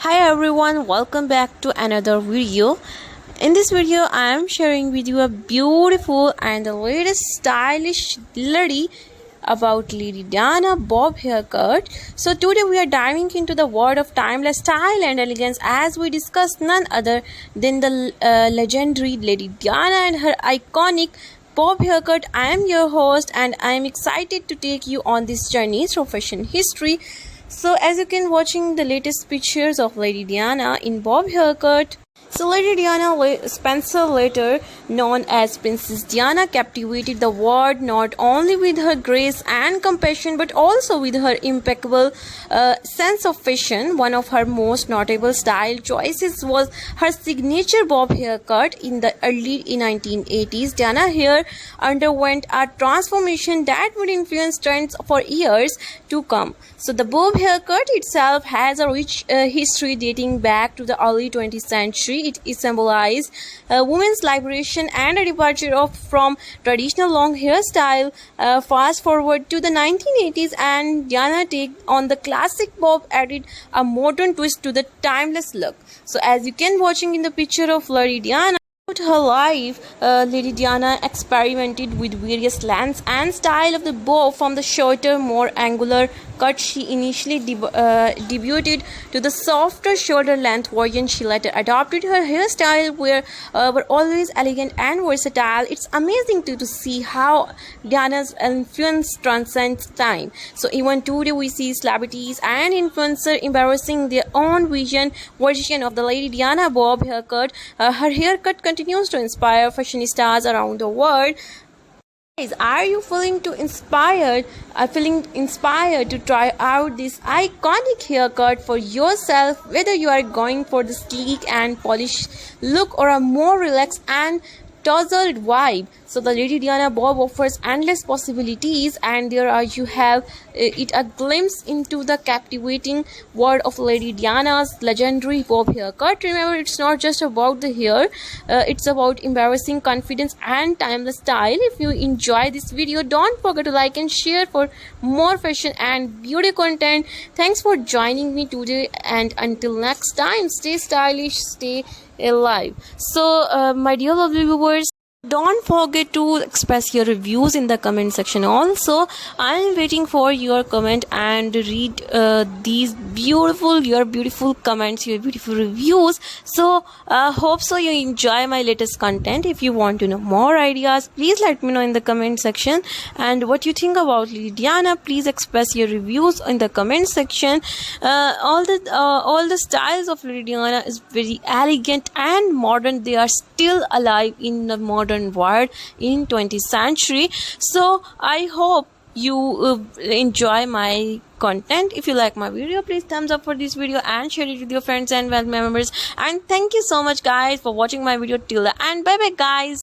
Hi everyone, welcome back to another video. In this video I am sharing with you a beautiful and the latest stylish lady about Lady Diana bob haircut. So today we are diving into the world of timeless style and elegance as we discuss none other than the legendary Lady Diana and her iconic bob haircut. I am your host and I am excited to take you on this journey through fashion history. So as you can watching the latest pictures of Lady Diana in bob haircut. So Lady Diana Spencer, later known as Princess Diana, captivated the world not only with her grace and compassion but also with her impeccable sense of fashion. One of her most notable style choices was her signature bob haircut. In the early 1980s, Diana hair underwent a transformation that would influence trends for years to come. So the bob haircut itself has a rich history dating back to the early 20th century. It symbolized women's liberation and a departure from traditional long hairstyle. Fast forward to the 1980s and Diana take on the classic bob added a modern twist to the timeless look. So as you can watching in the picture of Lady Diana, throughout her life, Lady Diana experimented with various lengths and style of the bob. From the shorter, more angular cut she initially debuted to the softer shoulder length version she later adopted. Her hairstyle were always elegant and versatile. It's amazing to see how Diana's influence transcends time. So even today we see celebrities and influencers embarrassing their own version of the Lady Diana bob haircut. Her haircut continues to inspire fashionistas around the world. Guys, are you feeling inspired to try out this iconic haircut for yourself? Whether you are going for the sleek and polished look or a more relaxed and tousled vibe, so the Lady Diana bob offers endless possibilities, and you have a glimpse into the captivating world of Lady Diana's legendary bob haircut. Remember, it's not just about the hair, it's about embarrassing confidence and timeless style. If you enjoy this video, don't forget to like and share for more fashion and beauty content. Thanks for joining me today, and until next time, stay stylish, stay alive. So my dear lovely viewers, don't forget to express your reviews in the comment section. Also, I am waiting for your comment and read these beautiful comments, your beautiful reviews. So hope so you enjoy my latest content. If you want to know more ideas, please let me know in the comment section. And what you think about Lady Diana, please express your reviews in the comment section. All the styles of Lady Diana is very elegant and modern. They are still alive in the modern world in 20th century. So I hope you enjoy my content. If you like my video, please thumbs up for this video and share it with your friends and family members. And thank you so much guys for watching my video till the end. Bye bye guys.